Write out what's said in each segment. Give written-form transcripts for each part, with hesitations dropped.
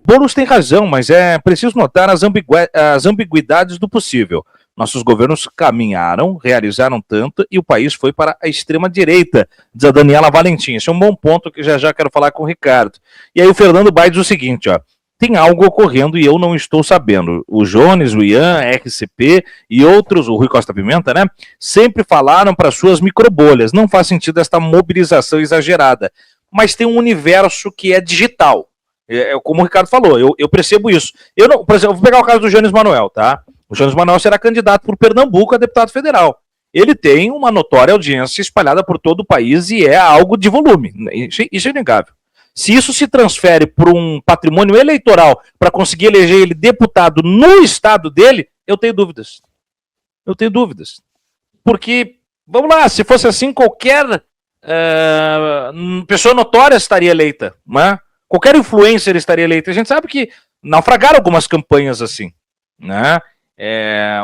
Boulos tem razão, mas é preciso notar as ambiguidades do possível. Nossos governos caminharam, realizaram tanto e o país foi para a extrema-direita, diz a Daniela Valentim. Esse é um bom ponto que já quero falar com o Ricardo. E aí o Fernando Baia diz o seguinte, ó. Tem algo ocorrendo e eu não estou sabendo. O Jones, o Ian, RCP e outros, o Rui Costa Pimenta, né? Sempre falaram para suas microbolhas. Não faz sentido esta mobilização exagerada. Mas tem um universo que é digital. Como o Ricardo falou, eu percebo isso. Eu não, por exemplo, vou pegar o caso do Jones Manuel, tá? O Jones Manuel será candidato por Pernambuco a deputado federal. Ele tem uma notória audiência espalhada por todo o país e é algo de volume. Isso é inegável. Se isso se transfere por um patrimônio eleitoral para conseguir eleger ele deputado no estado dele, eu tenho dúvidas. Eu tenho dúvidas. Porque, vamos lá, se fosse assim, qualquer pessoa notória estaria eleita, né? Qualquer influencer estaria eleita. A gente sabe que naufragaram algumas campanhas assim, né?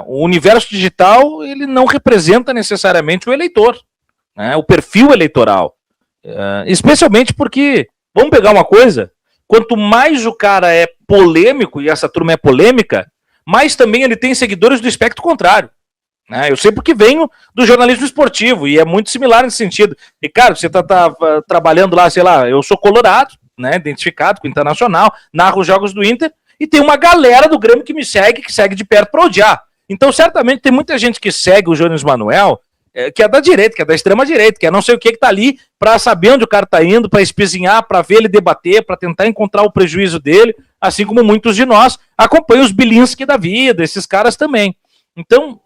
O universo digital, ele não representa necessariamente o eleitor, né? O perfil eleitoral. Especialmente porque, vamos pegar uma coisa, quanto mais o cara é polêmico, e essa turma é polêmica, mais também ele tem seguidores do espectro contrário. Né? Eu sei porque venho do jornalismo esportivo, e é muito similar nesse sentido. Ricardo, você tá trabalhando lá, sei lá, eu sou colorado, né, identificado com o Internacional, narro os jogos do Inter, e tem uma galera do Grêmio que me segue, que segue de perto para odiar. Então, certamente, tem muita gente que segue o Jones Manuel, que é da direita, que é da extrema-direita, que é não sei o que tá ali, para saber onde o cara tá indo, para espizinhar, para ver ele debater, para tentar encontrar o prejuízo dele, assim como muitos de nós acompanham os Bilinski da vida, esses caras também. Então,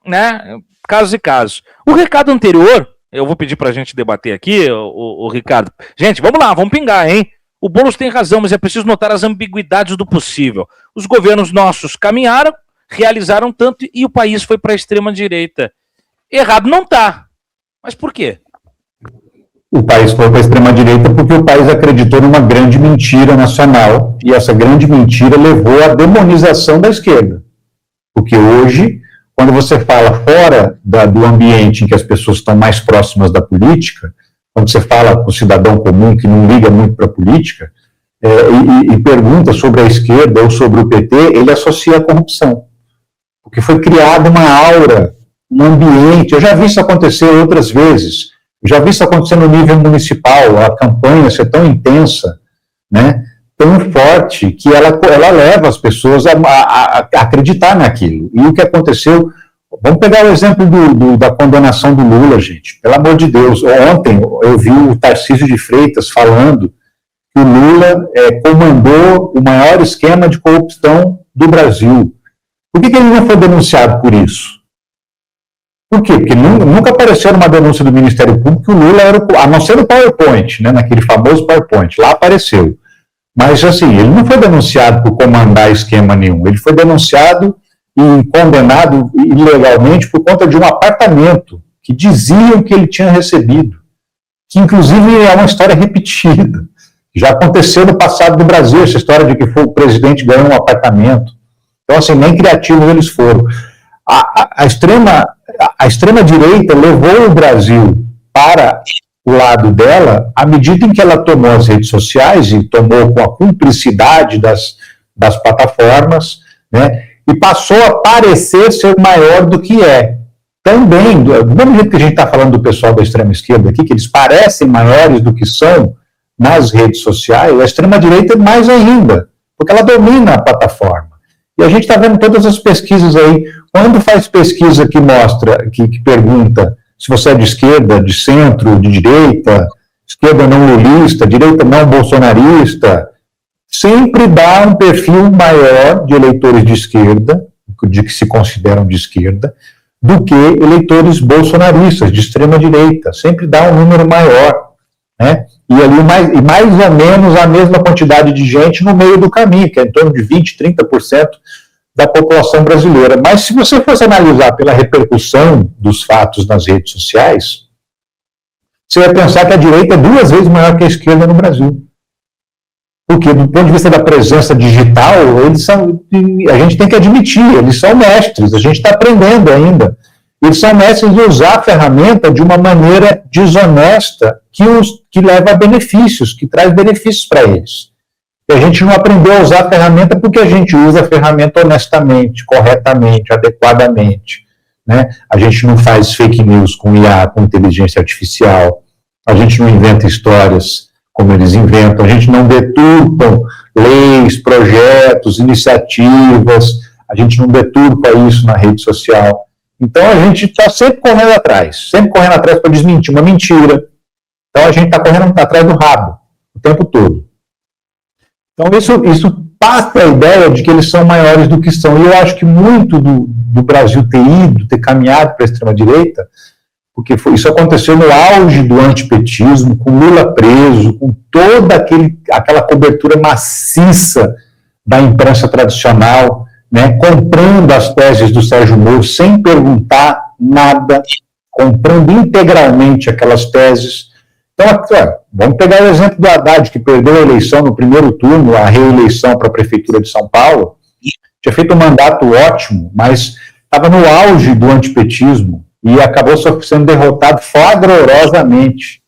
né, casos e casos. O recado anterior, eu vou pedir pra gente debater aqui, o Ricardo. Gente, vamos lá, vamos pingar, hein? O Boulos tem razão, mas é preciso notar as ambiguidades do possível. Os governos nossos caminharam, realizaram tanto e o país foi para a extrema-direita. Errado não tá. Mas por quê? O país foi para a extrema-direita porque o país acreditou numa grande mentira nacional e essa grande mentira levou à demonização da esquerda. Porque hoje, quando você fala fora do ambiente em que as pessoas estão mais próximas da política, quando você fala com o cidadão comum que não liga muito para a política, e pergunta sobre a esquerda ou sobre o PT, ele associa a corrupção. Porque foi criada uma aura, um ambiente. Eu já vi isso acontecer outras vezes. Eu já vi isso acontecer no nível municipal, a campanha ser tão intensa, né, tão forte, que ela leva as pessoas a acreditar naquilo. E o que aconteceu... Vamos pegar o exemplo da condenação do Lula, gente. Pelo amor de Deus. Ontem eu vi o Tarcísio de Freitas falando que o Lula comandou o maior esquema de corrupção do Brasil. Por que ele não foi denunciado por isso? Por quê? Porque nunca apareceu numa denúncia do Ministério Público que o Lula era, a não ser no PowerPoint, né, naquele famoso PowerPoint, lá apareceu. Mas, assim, ele não foi denunciado por comandar esquema nenhum. Ele foi denunciado e condenado ilegalmente por conta de um apartamento que diziam que ele tinha recebido, que inclusive é uma história repetida. Já aconteceu no passado do Brasil, essa história de que o presidente ganhou um apartamento. Então, assim, nem criativos eles foram. A extrema-direita levou o Brasil para o lado dela à medida em que ela tomou as redes sociais e tomou com a cumplicidade das plataformas, né, e passou a parecer ser maior do que é. Também, do mesmo jeito que a gente está falando do pessoal da extrema-esquerda aqui, que eles parecem maiores do que são nas redes sociais, a extrema-direita mais ainda, porque ela domina a plataforma. E a gente está vendo todas as pesquisas aí. Quando faz pesquisa que mostra, que pergunta se você é de esquerda, de centro, de direita, esquerda não lulista, direita não bolsonarista, sempre dá um perfil maior de eleitores de esquerda, de que se consideram de esquerda, do que eleitores bolsonaristas, de extrema-direita. Sempre dá um número maior, né? E ali mais ou menos a mesma quantidade de gente no meio do caminho, que é em torno de 20%, 30% da população brasileira. Mas se você fosse analisar pela repercussão dos fatos nas redes sociais, você vai pensar que a direita é 2 vezes maior que a esquerda no Brasil. Porque, do ponto de vista da presença digital, a gente tem que admitir, eles são mestres, a gente está aprendendo ainda. Eles são mestres de usar a ferramenta de uma maneira desonesta que leva a benefícios, que traz benefícios para eles. E a gente não aprendeu a usar a ferramenta porque a gente usa a ferramenta honestamente, corretamente, adequadamente, né? A gente não faz fake news com IA, com inteligência artificial, a gente não inventa histórias como eles inventam, a gente não deturpa leis, projetos, iniciativas, a gente não deturpa isso na rede social. Então a gente está sempre correndo atrás para desmentir uma mentira. Então a gente está correndo atrás do rabo o tempo todo. Então isso passa a ideia de que eles são maiores do que são. E eu acho que muito do Brasil ter caminhado para a extrema-direita, porque isso aconteceu no auge do antipetismo, com Lula preso, com toda aquela cobertura maciça da imprensa tradicional, né, comprando as teses do Sérgio Moro sem perguntar nada, comprando integralmente aquelas teses. Então, vamos pegar o exemplo do Haddad, que perdeu a eleição no primeiro turno, a reeleição para a Prefeitura de São Paulo, tinha feito um mandato ótimo, mas estava no auge do antipetismo e acabou sendo derrotado flagrosamente.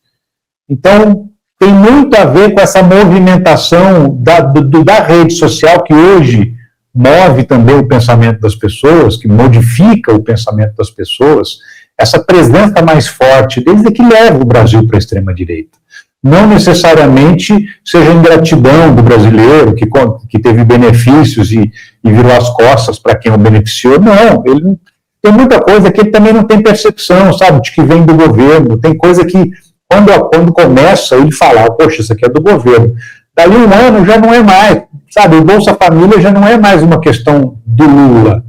Então, tem muito a ver com essa movimentação da rede social, que hoje move também o pensamento das pessoas, que modifica o pensamento das pessoas, essa presença mais forte deles é que leva o Brasil para a extrema-direita. Não necessariamente seja ingratidão do brasileiro, que teve benefícios e virou as costas para quem o beneficiou. Não, ele tem muita coisa que ele também não tem percepção, sabe, de que vem do governo. Tem coisa que, quando começa, ele fala, poxa, isso aqui é do governo. Daí um ano já não é mais, sabe, o Bolsa Família já não é mais uma questão do Lula,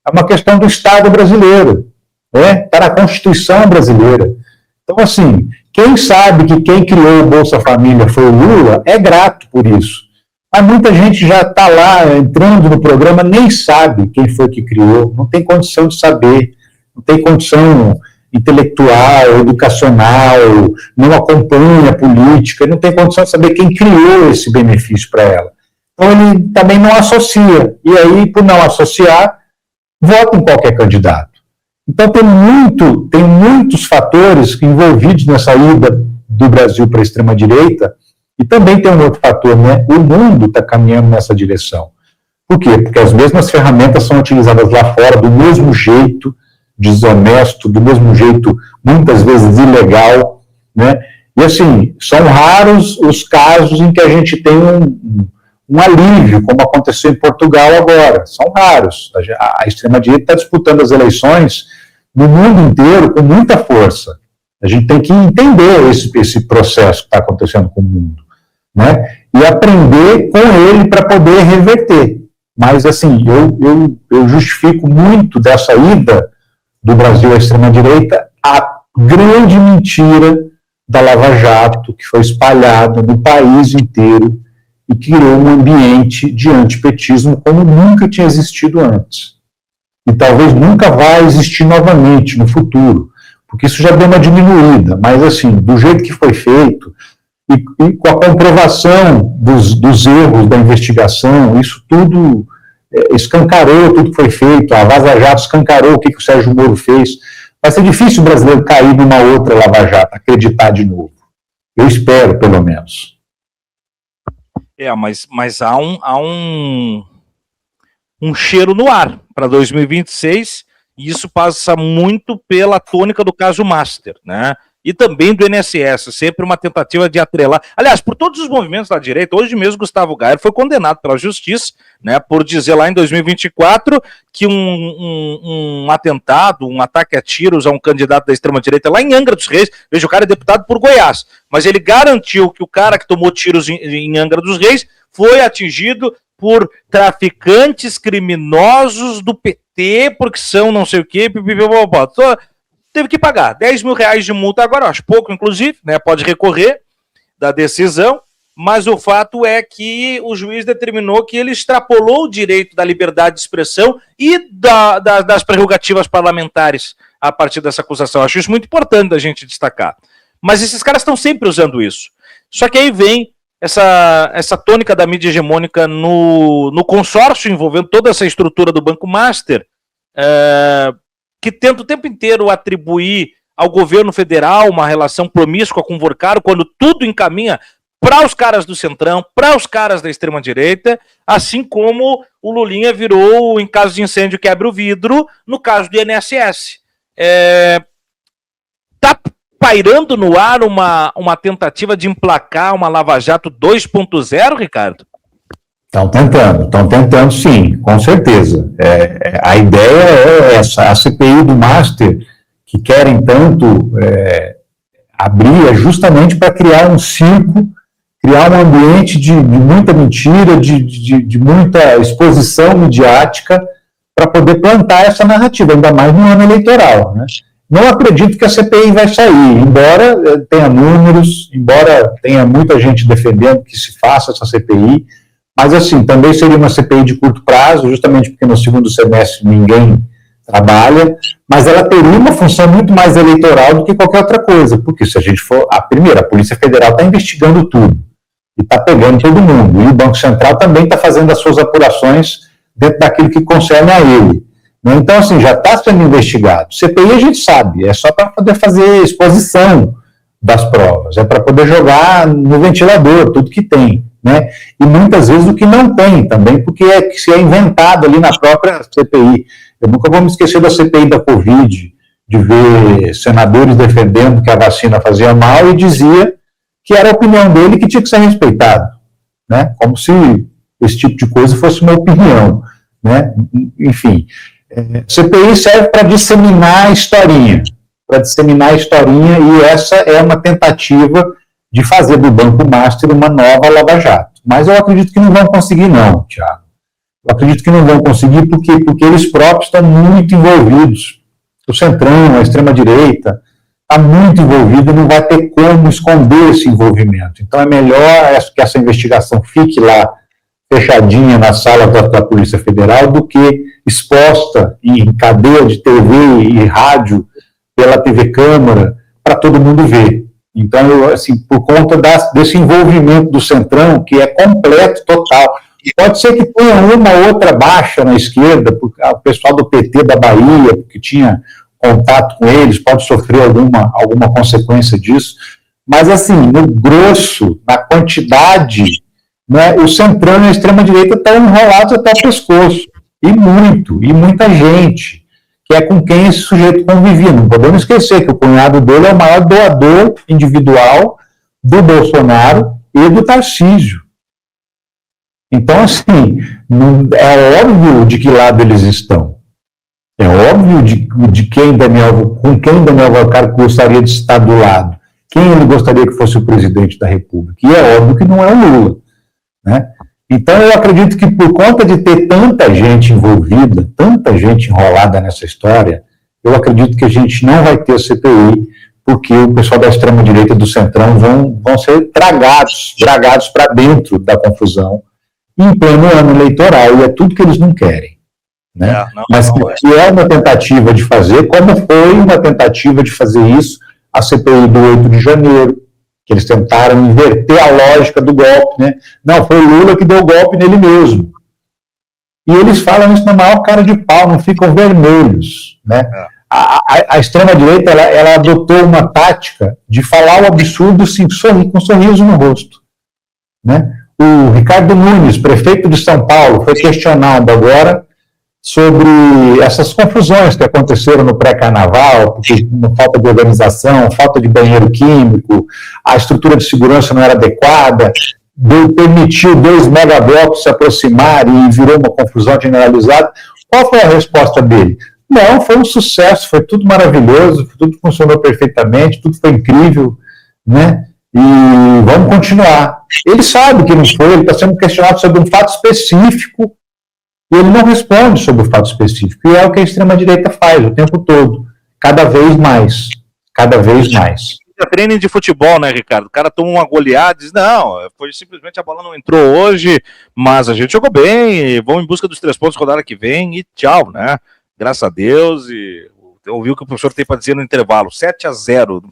é uma questão do Estado brasileiro. Está na Constituição brasileira. Então, assim, quem sabe que quem criou o Bolsa Família foi o Lula, é grato por isso. Mas muita gente já está lá, entrando no programa, nem sabe quem foi que criou, não tem condição de saber, não tem condição intelectual, educacional, não acompanha a política, não tem condição de saber quem criou esse benefício para ela. Então, ele também não associa. E aí, por não associar, vota em qualquer candidato. Então, tem muitos fatores envolvidos nessa ida do Brasil para a extrema-direita, e também tem um outro fator, né? O mundo está caminhando nessa direção. Por quê? Porque as mesmas ferramentas são utilizadas lá fora do mesmo jeito desonesto, do mesmo jeito, muitas vezes, ilegal, né? E, assim, são raros os casos em que a gente tem um alívio, como aconteceu em Portugal agora. São raros. A extrema-direita está disputando as eleições no mundo inteiro com muita força. A gente tem que entender esse processo que está acontecendo com o mundo, né? E aprender com ele para poder reverter. Mas, assim, eu justifico muito dessa ida do Brasil à extrema-direita a grande mentira da Lava Jato, que foi espalhada no país inteiro e criou um ambiente de antipetismo como nunca tinha existido antes. E talvez nunca vai existir novamente no futuro, porque isso já deu uma diminuída, mas assim, do jeito que foi feito, e com a comprovação dos erros da investigação, isso tudo escancarou tudo que foi feito, a Vaza Jato escancarou o que o Sérgio Moro fez. Vai ser difícil o brasileiro cair numa outra Lava Jato, acreditar de novo. Eu espero, pelo menos. Mas há um cheiro no ar para 2026, e isso passa muito pela tônica do caso Master, né? E também do INSS, sempre uma tentativa de atrelar. Aliás, por todos os movimentos da direita, hoje mesmo Gustavo Gayer foi condenado pela justiça, né, por dizer lá em 2024 que um atentado, um ataque a tiros a um candidato da extrema-direita lá em Angra dos Reis, veja, o cara é deputado por Goiás, mas ele garantiu que o cara que tomou tiros em Angra dos Reis foi atingido por traficantes criminosos do PT, porque são não sei o quê, teve que pagar 10 mil reais de multa agora, acho pouco, inclusive, né? Pode recorrer da decisão, mas o fato é que o juiz determinou que ele extrapolou o direito da liberdade de expressão e das prerrogativas parlamentares a partir dessa acusação. Acho isso muito importante da gente destacar. Mas esses caras estão sempre usando isso. Só que aí vem essa tônica da mídia hegemônica no consórcio envolvendo toda essa estrutura do Banco Master, que tenta o tempo inteiro atribuir ao governo federal uma relação promíscua com o Vorcaro, quando tudo encaminha para os caras do Centrão, para os caras da extrema-direita, assim como o Lulinha virou, em caso de incêndio, quebra o vidro, no caso do INSS. Tá pairando no ar uma tentativa de emplacar uma Lava Jato 2.0, Ricardo? Estão tentando sim, com certeza. A ideia é essa, a CPI do Master, que querem tanto abrir, é justamente para criar um circo, criar um ambiente de muita mentira, de muita exposição midiática, para poder plantar essa narrativa, ainda mais no ano eleitoral, né? Não acredito que a CPI vai sair, embora tenha números, embora tenha muita gente defendendo que se faça essa CPI, mas assim, também seria uma CPI de curto prazo, justamente porque no segundo semestre ninguém trabalha, mas ela teria uma função muito mais eleitoral do que qualquer outra coisa, porque se a gente for, a Polícia Federal está investigando tudo, e está pegando todo mundo, e o Banco Central também está fazendo as suas apurações dentro daquilo que concerne a ele. Então, assim, já está sendo investigado. CPI a gente sabe, é só para poder fazer exposição das provas, é para poder jogar no ventilador tudo que tem, né? E muitas vezes o que não tem também, porque se é inventado ali na própria CPI. Eu nunca vou me esquecer da CPI da Covid, de ver senadores defendendo que a vacina fazia mal e dizia que era a opinião dele que tinha que ser respeitado, né? Como se esse tipo de coisa fosse uma opinião, né? Enfim, CPI serve para disseminar a historinha, e essa é uma tentativa de fazer do Banco Master uma nova Lava Jato. Mas eu acredito que não vão conseguir não, Thiago. Eu acredito que não vão conseguir porque eles próprios estão muito envolvidos. O Centrão, a extrema-direita, está muito envolvido e não vai ter como esconder esse envolvimento. Então é melhor que essa investigação fique lá fechadinha na sala da Polícia Federal do que exposta em cadeia de TV e rádio pela TV Câmara para todo mundo ver. Então, assim, por conta desse envolvimento do Centrão, que é completo, total. Pode ser que tenha uma outra baixa na esquerda, porque o pessoal do PT da Bahia, porque tinha contato com eles, pode sofrer alguma consequência disso, mas assim, no grosso, na quantidade, né, o Centrão e a extrema-direita estão enrolados até o pescoço, e muita gente, que é com quem esse sujeito convivia. Não podemos esquecer que o cunhado dele é o maior doador individual do Bolsonaro e do Tarcísio. Então, assim, é óbvio de que lado eles estão. É óbvio com quem Daniel Valcárcel gostaria de estar do lado. Quem ele gostaria que fosse o presidente da República. E é óbvio que não é o Lula, né? Então, eu acredito que por conta de ter tanta gente envolvida, tanta gente enrolada nessa história, eu acredito que a gente não vai ter CPI, porque o pessoal da extrema-direita do Centrão vão ser dragados para dentro da confusão em pleno ano eleitoral, e é tudo que eles não querem. Né? Mas que é uma tentativa de fazer, como foi uma tentativa de fazer isso a CPI do 8 de janeiro, que eles tentaram inverter a lógica do golpe, né? Não, foi o Lula que deu o golpe nele mesmo. E eles falam isso na maior cara de pau, não ficam vermelhos, né? A extrema-direita, ela adotou uma tática de falar o absurdo assim, com um sorriso no rosto, né? O Ricardo Nunes, prefeito de São Paulo, foi questionado agora sobre essas confusões que aconteceram no pré-carnaval, porque falta de organização, falta de banheiro químico, a estrutura de segurança não era adequada, permitiu 2 megablocos se aproximar e virou uma confusão generalizada. Qual foi a resposta dele? Não, foi um sucesso, foi tudo maravilhoso, tudo funcionou perfeitamente, tudo foi incrível, né? E vamos continuar. Ele sabe que não foi, ele está sendo questionado sobre um fato específico, e ele não responde sobre o fato específico, e é o que a extrema-direita faz o tempo todo, cada vez mais. Treino de futebol, né, Ricardo? O cara toma uma goleada e diz, não, foi simplesmente a bola não entrou hoje, mas a gente jogou bem, vamos em busca dos 3 pontos rodada que vem, e tchau, né? Graças a Deus, e ouviu o que o professor tem para dizer no intervalo, 7-0